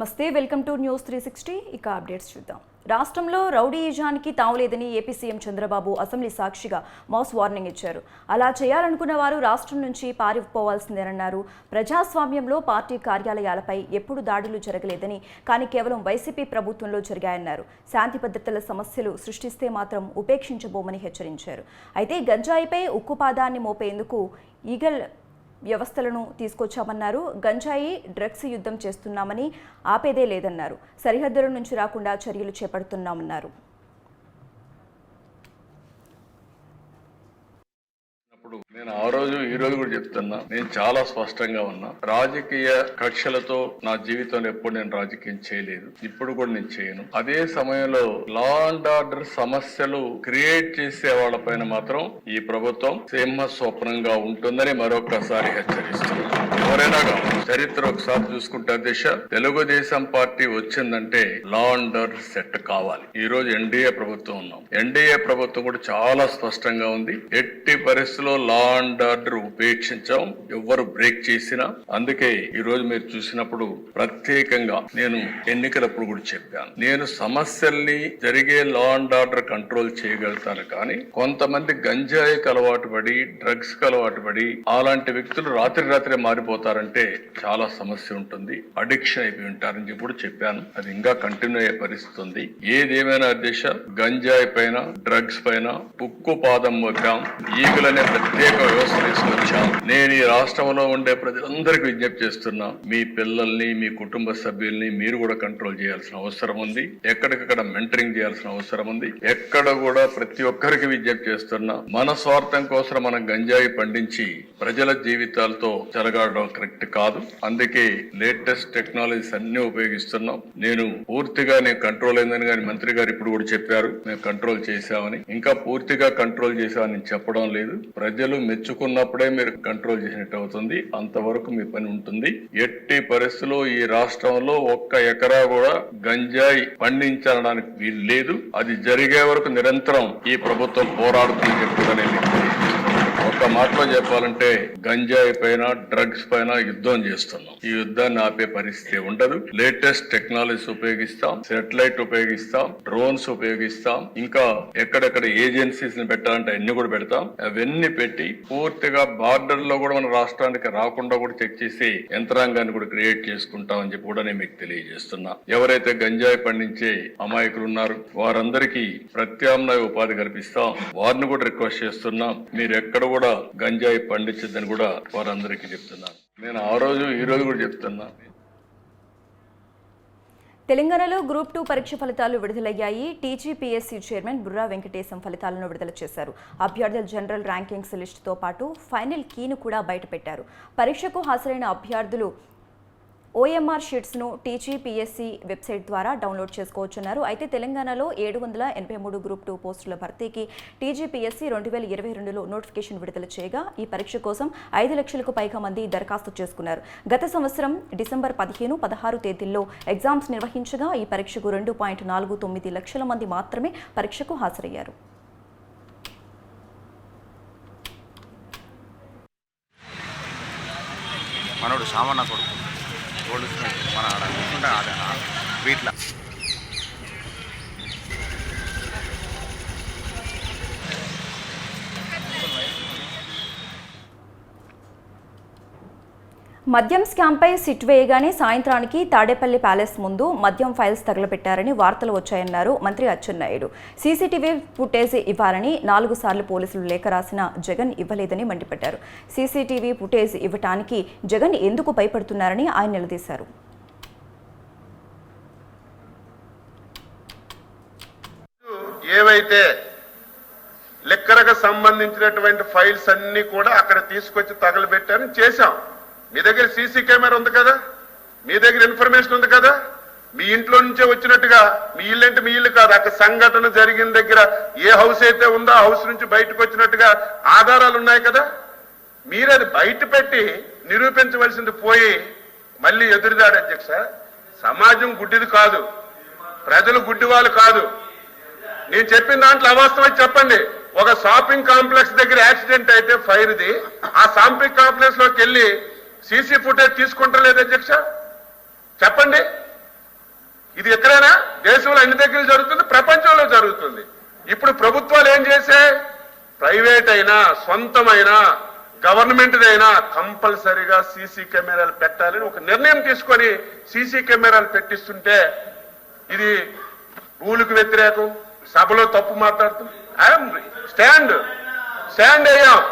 నమస్తే, welcome to news 360. ఇక updates చూద్దాం. రాష్ట్రంలో రౌడీయిజానికి తావులేదని ఏపీ సీఎం చంద్రబాబు అసెంబ్లీ సాక్షిగా మాస్ వార్నింగ్ ఇచ్చారు. అలా చేయాలనుకున్న వారు రాష్ట్రం నుంచి పారిపోవాల్సిందేనన్నారు. ప్రజాస్వామ్యంలో పార్టీ కార్యాలయాలపై ఎప్పుడు దాడులు జరగలేదని, కానీ కేవలం వైసీపీ ప్రభుత్వంలో జరిగాయన్నారు. శాంతి భద్రతల సమస్యలు సృష్టిస్తే మాత్రం ఉపేక్షించబోమని హెచ్చరించారు. అయితే గంజాయిపై ఉక్కుపాదాన్ని మోపేందుకు ఈగల్ వ్యవస్థలను తీసుకొచ్చామన్నారు. గంజాయి డ్రగ్స్ యుద్ధం చేస్తున్నామని ఆపేదే లేదన్నారు. సరిహద్దుల నుంచి రాకుండా చర్యలు చేపడుతున్నామన్నారు. నేను ఆ రోజు ఈ రోజు కూడా చెప్తున్నా, నేను చాలా స్పష్టంగా ఉన్నా. రాజకీయ కక్షలతో నా జీవితంలో ఎప్పుడు నేను రాజకీయం చేయలేదు, ఇప్పుడు కూడా నేను చేయను. అదే సమయంలో లా అండ్ ఆర్డర్ సమస్యలు క్రియేట్ చేసే వాళ్ళ పైన మాత్రం ఈ ప్రభుత్వం సింహ స్వప్నంగా ఉంటుందని మరొకసారి హెచ్చరిస్తున్నాను. ఎవరైనా చరిత్ర ఒకసారి చూసుకుంటే అధ్యక్ష, తెలుగుదేశం పార్టీ వచ్చిందంటే లా అండ్ ఆర్డర్ సెట్ కావాలి. ఈ రోజు ఎన్డీఏ ప్రభుత్వం ఉన్నాం. ఎన్డీఏ ప్రభుత్వం కూడా చాలా స్పష్టంగా ఉంది. ఎట్టి పరిస్థితుల్లో లా అండ్ ఆర్డర్ ఉపేక్షించాం, ఎవరు బ్రేక్ చేసినా. అందుకే ఈ రోజు మీరు చూసినప్పుడు ప్రత్యేకంగా నేను ఎన్నికలప్పుడు కూడా చెప్పాను, నేను సమస్యల్ని జరిగే లా అండ్ ఆర్డర్ కంట్రోల్ చేయగలుగుతాను, కానీ కొంతమంది గంజాయికి అలవాటు పడి డ్రగ్స్ కి అలవాటు పడి అలాంటి వ్యక్తులు రాత్రి మారిపోతారంటే చాలా సమస్య ఉంటుంది, అడిక్షన్ అయిపోయి ఉంటారని చెప్పి కూడా చెప్పాను. అది ఇంకా కంటిన్యూ అయ్యే పరిస్థితి ఉంది. ఏదేమైనా అధ్యక్ష, గంజాయి పైన డ్రగ్స్ పైన ఉక్కు పాదం మోపాం, ఈగులనే ప్రత్యేక వ్యవస్థ తీసుకొచ్చాం. నేను ఈ రాష్ట్రంలో ఉండే ప్రజలందరికీ విజ్ఞప్తి చేస్తున్నా, మీ పిల్లల్ని మీ కుటుంబ సభ్యుల్ని మీరు కూడా కంట్రోల్ చేయాల్సిన అవసరం ఉంది. ఎక్కడికక్కడ మెంటరింగ్ చేయాల్సిన అవసరం ఉంది. ఎక్కడ కూడా ప్రతి ఒక్కరికి విజ్ఞప్తి చేస్తున్నా, మన స్వార్థం కోసం మనం గంజాయి పండించి ప్రజల జీవితాలతో చెలగాడడం కరెక్ట్ కాదు. అందుకే లేటెస్ట్ టెక్నాలజీస్ అన్ని ఉపయోగిస్తున్నాం. నేను కంట్రోల్ అయిందని కానీ మంత్రి గారు ఇప్పుడు కూడా చెప్పారు, మేము కంట్రోల్ చేశామని. ఇంకా పూర్తిగా కంట్రోల్ చేశామని చెప్పడం లేదు. ప్రజలు మెచ్చుకున్నప్పుడే మీరు కంట్రోల్ చేసినట్టు అవుతుంది, అంతవరకు మీ పని ఉంటుంది. ఎట్టి పరిస్థితుల్లో ఈ రాష్ట్రంలో ఒక్క ఎకరా కూడా గంజాయి పండించడానికి వీలు లేదు. అది జరిగే వరకు నిరంతరం ఈ ప్రభుత్వం పోరాడుతుందని చెప్పి ఒక్క మాటలో చెప్పాలంటే, గంజాయి పైన డ్రగ్స్ పైన యుద్ధం చేస్తున్నాం. ఈ యుద్ధాన్ని ఆపే పరిస్థితి ఉండదు. లేటెస్ట్ టెక్నాలజీస్ ఉపయోగిస్తాం, సెటిలైట్ ఉపయోగిస్తాం, డ్రోన్స్ ఉపయోగిస్తాం, ఇంకా ఎక్కడెక్కడ ఏజెన్సీస్ ని పెట్టాలంటే అన్ని కూడా పెడతాం. అవన్నీ పెట్టి పూర్తిగా బార్డర్ లో కూడా మన రాష్ట్రానికి రాకుండా కూడా చెక్ చేసి యంత్రాంగాన్ని కూడా క్రియేట్ చేసుకుంటాం అని చెప్పి కూడా నేను మీకు తెలియజేస్తున్నా. ఎవరైతే గంజాయి పండించే అమాయకులు ఉన్నారు వారందరికీ ప్రత్యామ్నాయ ఉపాధి కల్పిస్తాం. వారిని కూడా రిక్వెస్ట్ చేస్తున్నాం, మీరు ఎక్కడ కూడా గంజాయి పండించద్దని కూడా వారందరికీ చెప్తున్నాను. నేను ఆ రోజు ఈ రోజు కూడా చెప్తున్నా. తెలంగాణలో గ్రూప్ 2 పరీక్ష ఫలితాలు విడుదలయ్యాయి. టీజీపీఎస్సీ చైర్మన్ బుర్రా వెంకటేశం ఫలితాలను విడుదల చేశారు. అభ్యర్థుల జనరల్ ర్యాంకింగ్స్ లిస్టుతో పాటు ఫైనల్ కీను కూడా బయటపెట్టారు. పరీక్షకు హాజరైన అభ్యర్థులు ఓఎంఆర్ షీట్స్ను టీజీపీఎస్సీ వెబ్సైట్ ద్వారా డౌన్లోడ్ చేసుకోవచ్చున్నారు. అయితే తెలంగాణలో 783 గ్రూప్ 2 పోస్టుల భర్తీకి టీజీపీఎస్సీ 2022లో నోటిఫికేషన్ విడుదల చేయగా ఈ పరీక్ష కోసం 5 లక్షలకు పైగా మంది దరఖాస్తు చేసుకున్నారు. గత సంవత్సరం డిసెంబర్ 15, 16 తేదీల్లో ఎగ్జామ్స్ నిర్వహించగా ఈ పరీక్షకు 2.49 లక్షల మంది మాత్రమే పరీక్షకు హాజరయ్యారు. మనోడు సామాన్ కొడుకు మన వీట్ల మద్యం స్కామ్పై సిట్ వేయగానే సాయంత్రానికి తాడేపల్లి ప్యాలెస్ ముందు మద్యం ఫైల్స్ తగలబెట్టారని వార్తలు వచ్చాయన్నారు మంత్రి అచ్చెన్నాయుడు. సీసీటీవీ ఫుటేజ్ ఇవ్వాలని 4 సార్లు పోలీసులు లేఖ రాసినా జగన్ ఇవ్వలేదని మండిపడ్డారు. సీసీటీవీ ఫుటేజ్ ఇవ్వటానికి జగన్ ఎందుకు భయపడుతున్నారని ఆయన నిలదీశారు. ఏవైతే లెక్కరకు సంబంధించినటువంటి ఫైల్స్ అన్ని కూడా అక్కడ తీసుకొచ్చి తగలబెట్టారని చేశాం. మీ దగ్గర సీసీ కెమెరా ఉంది కదా, మీ దగ్గర ఇన్ఫర్మేషన్ ఉంది కదా, మీ ఇంట్లో నుంచే వచ్చినట్టుగా, మీ ఇల్లు అంటే మీ ఇల్లు కాదు, అక్కడ సంఘటన జరిగిన దగ్గర ఏ హౌస్ అయితే ఉందో ఆ హౌస్ నుంచి బయటకు వచ్చినట్టుగా ఆధారాలు ఉన్నాయి కదా. మీరు అది బయట పెట్టి నిరూపించవలసింది పోయి మళ్ళీ ఎదురుదాడు. అధ్యక్ష, సమాజం గుడ్డిది కాదు, ప్రజలు గుడ్డి వాళ్ళు కాదు. నేను చెప్పిన దాంట్లో అవాస్తవం చెప్పండి. ఒక షాపింగ్ కాంప్లెక్స్ దగ్గర యాక్సిడెంట్ అయితే ఫైర్ది, ఆ షాపింగ్ కాంప్లెక్స్ లోకి వెళ్ళి సీసీ ఫుటేజ్ తీసుకుంటలేదు అధ్యక్ష, చెప్పండి. ఇది ఎక్కడైనా దేశంలో అన్ని దగ్గర జరుగుతుంది, ప్రపంచంలో జరుగుతుంది. ఇప్పుడు ప్రభుత్వాలు ఏం చేశాయి? ప్రైవేట్ అయినా సొంతమైనా గవర్నమెంట్ అయినా కంపల్సరీగా సీసీ కెమెరాలు పెట్టాలని ఒక నిర్ణయం తీసుకొని సీసీ కెమెరాలు పెట్టిస్తుంటే ఇది రూలుకు వ్యతిరేకం, సభలో తప్పు మాట్లాడుతుంది. ఐఎమ్ స్టాండ్ అయ్యాం.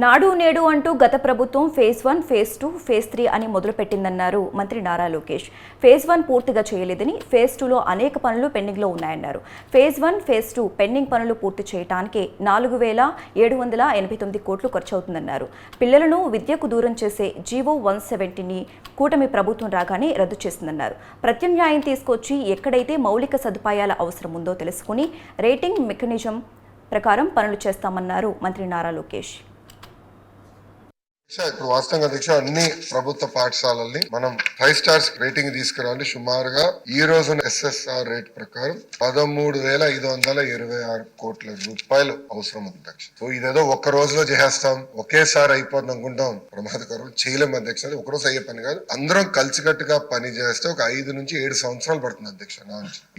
నాడు నేడు అంటూ గత ప్రభుత్వం ఫేజ్ 1, ఫేజ్ 2, ఫేజ్ 3 అని మొదలుపెట్టిందన్నారు మంత్రి నారా లోకేష్. ఫేజ్ 1 పూర్తిగా చేయలేదని, ఫేజ్ 2లో అనేక పనులు పెండింగ్లో ఉన్నాయన్నారు. ఫేజ్ 1, ఫేజ్ 2 పెండింగ్ పనులు పూర్తి చేయడానికి 4,789 కోట్లు ఖర్చవుతుందన్నారు. పిల్లలను విద్యకు దూరం చేసే జీవో 170ని కూటమి ప్రభుత్వం రాగానే రద్దు చేసిందన్నారు. ప్రత్యామ్నాయం తీసుకొచ్చి ఎక్కడైతే మౌలిక సదుపాయాల అవసరం ఉందో తెలుసుకుని రేటింగ్ మెకానిజం ప్రకారం పనులు చేస్తామన్నారు మంత్రి నారా లోకేష్. ఇప్పుడు వాస్తవంగా అధ్యక్ష అన్ని ప్రభుత్వ పాఠశాలల్ని మనం 5 స్టార్స్ రేటింగ్ తీసుకురావాలి. సుమారుగా ఈ రోజు SSR రేట్ ప్రకారం 13,526 కోట్ల రూపాయలు అవసరం ఉంది అధ్యక్ష. సో ఇదేదో ఒక్క రోజులో చేసేస్తాం, ఒకేసారి అయిపోతుంది అనుకుంటాం, ప్రమాదకరం. చేయలేము అధ్యక్ష. అది ఒక రోజు అయ్యే పని కాదు. అందరం కలిసికట్టుగా పని చేస్తే ఒక 5 నుంచి 7 సంవత్సరాలు పడుతుంది అధ్యక్ష.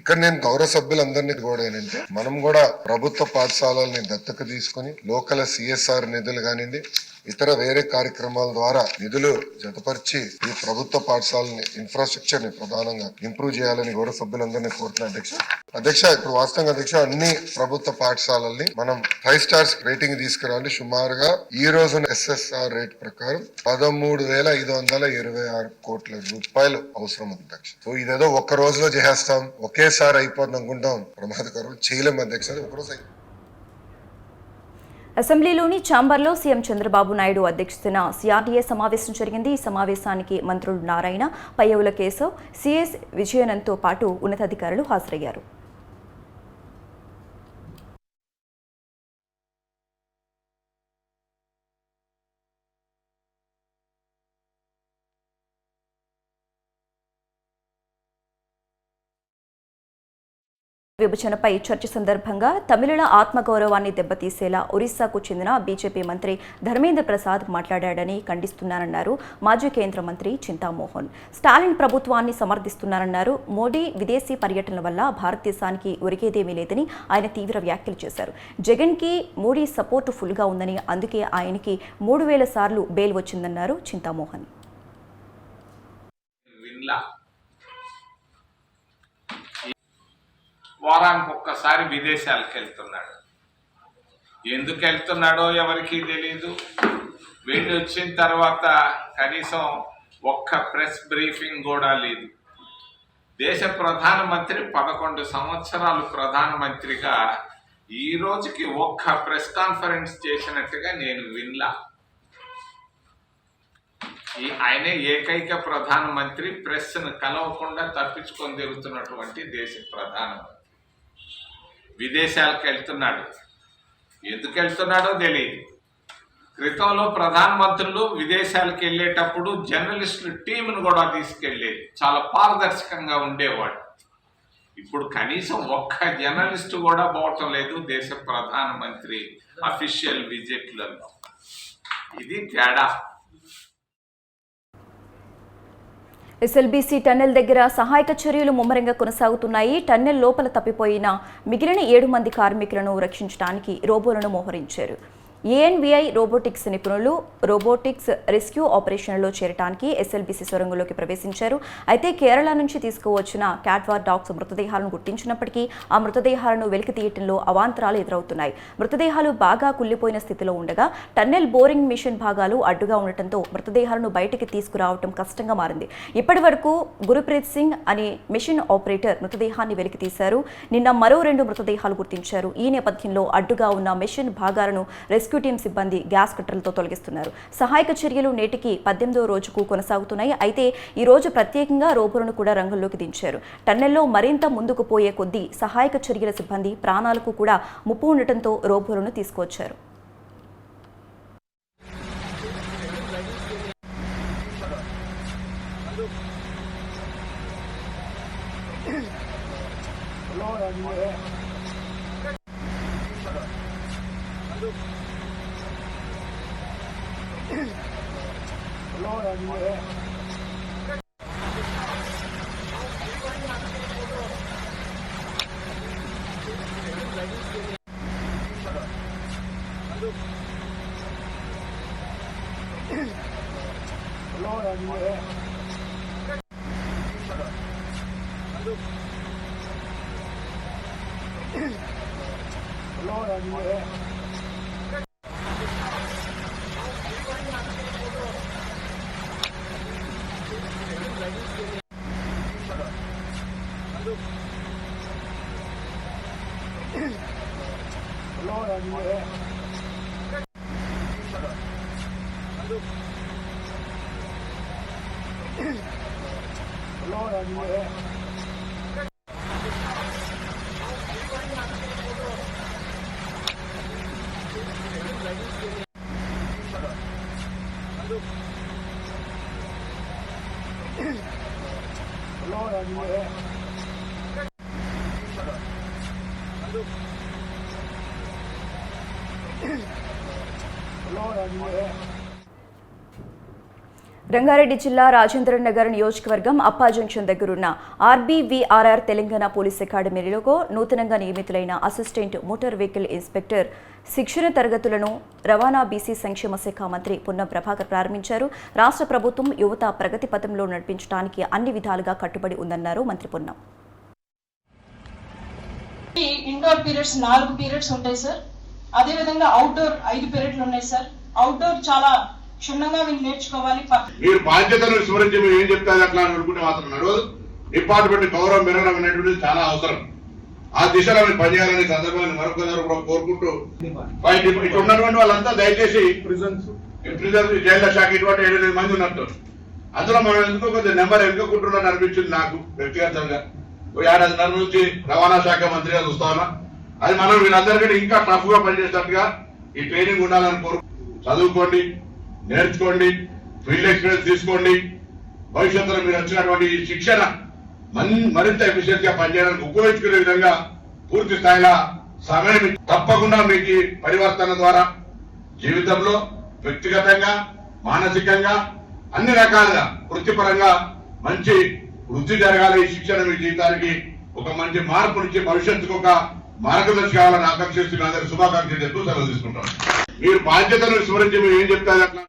ఇక్కడ నేను గౌరవ సభ్యులందరినీ కూడా ఏంటంటే మనం కూడా ప్రభుత్వ పాఠశాలల్ని దత్తత తీసుకుని లోకల్ CSR నిధులు కానివ్వండి, ఇతర వేరే కార్యక్రమాల ద్వారా నిధులు జతపరిచి ఈ ప్రభుత్వ పాఠశాలని ఇన్ఫ్రాస్ట్రక్చర్ ని ప్రధానంగా ఇంప్రూవ్ చేయాలని గౌరవ సభ్యులందరినీ కోరుతున్నా అధ్యక్ష. ఇప్పుడు వాస్తవంగా అధ్యక్ష అన్ని ప్రభుత్వ పాఠశాలల్ని మనం 5 స్టార్స్ రేటింగ్ తీసుకురావాలి. సుమారుగా ఈ రోజు SSR రేట్ ప్రకారం 13,526 కోట్ల రూపాయలు అవసరం ఉంది అధ్యక్ష. సో ఇదేదో ఒక్క రోజులో చేసేస్తాం, ఒకేసారి అయిపోతుంది అనుకుంటాం, ప్రమాదకరం. చేయలేము అధ్యక్ష. అది ఒక రోజు. అసెంబ్లీలోని ఛాంబర్లో సీఎం చంద్రబాబు నాయుడు అధ్యక్షతన CRDA సమావేశం జరిగింది. ఈ సమావేశానికి మంత్రులు నారాయణ, పయ్యవుల కేశవ్, CS విజయనంద్తో పాటు ఉన్నతాధికారులు హాజరయ్యారు. విభజనపై చర్చ సందర్భంగా తమిళుల ఆత్మగౌరవాన్ని దెబ్బతీసేలా ఒరిస్సాకు చెందిన బీజేపీ మంత్రి ధర్మేంద్ర ప్రసాద్ మాట్లాడాడని ఖండిస్తున్నారన్నారు మాజీ కేంద్ర మంత్రి చింతామోహన్. స్టాలిన్ ప్రభుత్వాన్ని సమర్థిస్తున్నారన్నారు. మోడీ విదేశీ పర్యటనల వల్ల భారతదేశానికి ఒరిగేదేమీ లేదని ఆయన తీవ్ర వ్యాఖ్యలు చేశారు. జగన్కి మోడీ సపోర్టు ఫుల్గా ఉందని, అందుకే ఆయనకి 3,000 సార్లు బెయిల్ వచ్చిందన్నారు చింతామోహన్. వారానికి ఒక్కసారి విదేశాలకు వెళ్తున్నాడు. ఎందుకు వెళ్తున్నాడో ఎవరికీ తెలియదు. వెళ్ళి వచ్చిన తర్వాత కనీసం ఒక్క ప్రెస్ బ్రీఫింగ్ కూడా లేదు. దేశ ప్రధానమంత్రి 11 సంవత్సరాలు ప్రధానమంత్రిగా ఈ రోజుకి ఒక్క ప్రెస్ కాన్ఫరెన్స్ చేసినట్టుగా నేను వినలా. ఆయనే ఏకైక ప్రధానమంత్రి ప్రెస్ను కలవకుండా తప్పించుకొని తిరుగుతున్నటువంటి దేశ ప్రధానమంత్రి. విదేశాలకు వెళ్తున్నాడు. ఎందుకు వెళ్తున్నాడో తెలియదు. క్రితంలో ప్రధానమంత్రులు విదేశాలకు వెళ్ళేటప్పుడు జర్నలిస్టుల టీంను కూడా తీసుకెళ్ళేది. చాలా పారదర్శకంగా ఉండేవాడు. ఇప్పుడు కనీసం ఒక్క జర్నలిస్టు కూడా పోవటం లేదు దేశ ప్రధానమంత్రి అఫీషియల్ విజిట్లలో. ఇది తేడా. SLBC టన్నెల్ దగ్గర సహాయక చర్యలు ముమ్మరంగా కొనసాగుతున్నాయి. టన్నెల్ లోపల తప్పిపోయిన మిగిలిన 7 మంది కార్మికులను రక్షించడానికి రోబోలను మోహరించారు. ANVI రోబోటిక్స్ నిపుణులు రోబోటిక్స్ రెస్క్యూ ఆపరేషన్లో చేరడానికి SLBC సొరంగంలోకి ప్రవేశించారు. అయితే కేరళ నుంచి తీసుకువచ్చిన క్యాట్వార్ డాగ్స్ మృతదేహాలను గుర్తించినప్పటికీ ఆ మృతదేహాలను వెలికి తీయటంలో అవాంతరాలు ఎదురవుతున్నాయి. మృతదేహాలు బాగా కుళ్లిపోయిన స్థితిలో ఉండగా టన్నెల్ బోరింగ్ మిషన్ భాగాలు అడ్డుగా ఉండటంతో మృతదేహాలను బయటికి తీసుకురావటం కష్టంగా మారింది. ఇప్పటి వరకు గురుప్రీత్ సింగ్ అనే మిషన్ ఆపరేటర్ మృతదేహాన్ని వెలికి తీశారు. నిన్న మరో 2 మృతదేహాలు గుర్తించారు. ఈ నేపథ్యంలో అడ్డుగా ఉన్న మిషన్ భాగాలను రెస్క్యూ టీం సిబ్బంది గ్యాస్ కట్టర్లతో తొలగిస్తున్నారు. సహాయక చర్యలు నేటికి 18వ రోజుకు కొనసాగుతున్నాయి. అయితే ఈ రోజు ప్రత్యేకంగా రోబోలను కూడా రంగంలోకి దించారు. టన్నెల్లో మరింత ముందుకు పోయే కొద్దీ సహాయక చర్యల సిబ్బంది ప్రాణాలకు కూడా ముప్పు ఉండటంతో రోబోలను తీసుకువచ్చారు. రంగారెడ్డి జిల్లా రాజేంద్ర నగర్ నియోజకవర్గం అప్పా జంక్షన్ దగ్గరున్న ఆర్బీవీఆర్ఆర్ తెలంగాణ పోలీస్ అకాడమీలో నూతనంగా నియమితులైన అసిస్టెంట్ మోటార్ వెహికల్ ఇన్స్పెక్టర్ శిక్షణ తరగతులను రవాణా బీసీ సంక్షేమ శాఖ మంత్రి పొన్నం ప్రభాకర్ ప్రారంభించారు. రాష్ట్ర ప్రభుత్వం యువత ప్రగతి పథంలో నడిపించడానికి అన్ని విధాలుగా కట్టుబడి ఉందన్నారు మంత్రి పొన్నం. ఇండోర్ పీరియడ్స్ 4 పీరియడ్స్ ఉంటాయి సార్. అదేవిధంగా అవుట్డోర్ 5 పీరియడ్లు ఉన్నాయి సార్. అవుట్డోర్ చాలా క్షుణ్ణంగా వీళ్ళు నేర్చుకోవాలి. మీరు బాధ్యతను విస్మరించి మీరు ఏం చెప్తారు అట్లా అనుకుంటే మాత్రం నడవదు. డిపార్ట్మెంట్ గౌరవం పెరగడం అనేటువంటిది చాలా అవసరం. ఆ దిశలో మీరు పనిచేయాలని సందర్భాన్ని మరొకసారి కూడా కోరుకుంటూ ఇటు ఉన్నటువంటి వాళ్ళంతా దయచేసి ప్రిజన్స్ జైళ్ల శాఖ ఇటువంటి 7-8 మంది ఉన్నట్టు అందులో మనం ఎందుకో కొద్దిగా నెంబర్ ఎన్నుకుంటున్నాను అనిపించింది నాకు వ్యక్తిగతంగా. 7-8 నుంచి రవాణా శాఖ మంత్రిగా చూస్తా ఉన్నా. అది మనం వీళ్ళందరికీ ఇంకా టఫ్ గా పనిచేసేటట్టుగా ఈ ట్రైనింగ్ ఉండాలని కోరు. చదువుకోండి, నేర్చుకోండి, ఫీల్డ్ ఎక్స్పీరియన్స్ తీసుకోండి. భవిష్యత్తులో మీరు వచ్చినటువంటి ఈ శిక్షణ మరింత ఎఫిషియెంట్ గా పనిచేయడానికి ఉపయోగించుకునే విధంగా పూర్తి స్థాయిలో సమయం తప్పకుండా మీకు పరివర్తన ద్వారా జీవితంలో వ్యక్తిగతంగా, మానసికంగా, అన్ని రకాలుగా వృత్తిపరంగా మంచి వృద్ధి జరగాలి. ఈ శిక్షణ మీ జీవితానికి ఒక మంచి మార్పు నుంచి భవిష్యత్తుకు ఒక మార్గదర్శి కావాలని ఆకాంక్షిస్తున్న అందరి శుభాకాంక్షలు చెప్తూ సెలవు తీసుకుంటాం. మీరు బాధ్యతను విస్మరించి మీరు ఏం చెప్తారు అట్లా.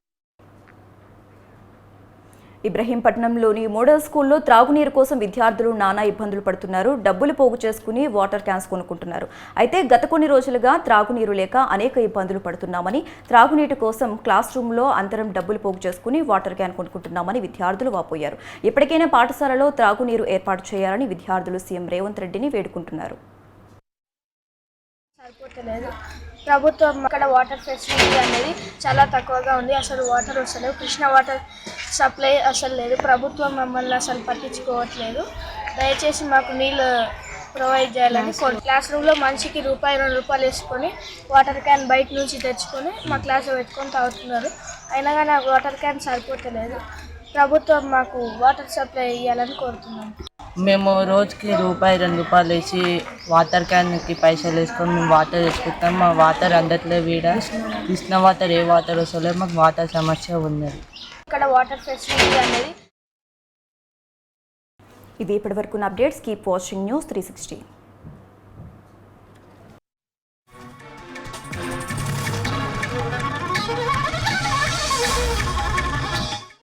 ఇబ్రహీంపట్నంలోని మోడల్ స్కూల్లో త్రాగునీరు కోసం విద్యార్థులు నానా ఇబ్బందులు పడుతున్నారు. డబ్బులు పోగు చేసుకుని వాటర్ క్యాన్స్ కొనుక్కుంటున్నారు. అయితే గత కొన్ని రోజులుగా త్రాగునీరు లేక అనేక ఇబ్బందులు పడుతున్నామని, త్రాగునీటి కోసం క్లాస్ రూమ్లో అందరం డబ్బులు పోగు చేసుకుని వాటర్ క్యాన్ కొనుక్కుంటున్నామని విద్యార్థులు వాపోయారు. ఇప్పటికైనా పాఠశాలలో త్రాగునీరు ఏర్పాటు చేయాలని విద్యార్థులు సీఎం రేవంత్ రెడ్డిని వేడుకుంటున్నారు. సరిపోతలేదు. ప్రభుత్వం అక్కడ వాటర్ ఫెసిలిటీ అనేది చాలా తక్కువగా ఉంది. అసలు వాటర్ వస్తలేదు. కృష్ణ వాటర్ సప్లై అసలు లేదు. ప్రభుత్వం మమ్మల్ని అసలు పట్టించుకోవట్లేదు. దయచేసి మాకు నీళ్ళు ప్రొవైడ్ చేయాలని క్లాస్ రూమ్లో మనిషికి ₹2 వేసుకొని వాటర్ క్యాన్ బయట నుంచి తెచ్చుకొని మా క్లాస్లో పెట్టుకొని తాగుతున్నారు. అయినా కానీ నాకు వాటర్ క్యాన్ సరిపోతలేదు. ప్రభుత్వం మాకు వాటర్ సప్లై ఇవ్వాలని కోరుతున్నాం. మేము రోజుకి ₹2 వేసి వాటర్ క్యాన్కి పైసలు వేసుకొని మేము వాటర్ తెచ్చుకుంటాం. మా వాటర్ అందట్లేదు. వీడ కృష్ణ వాటర్ ఏ వాటర్ వస్తలేదు. మాకు వాటర్ సమస్య ఉన్నది. ఇక్కడ వాటర్ ఫెసిలిటీ అనేది ఇది ఇప్పటివరకు అప్డేట్స్. Keep watching News 360.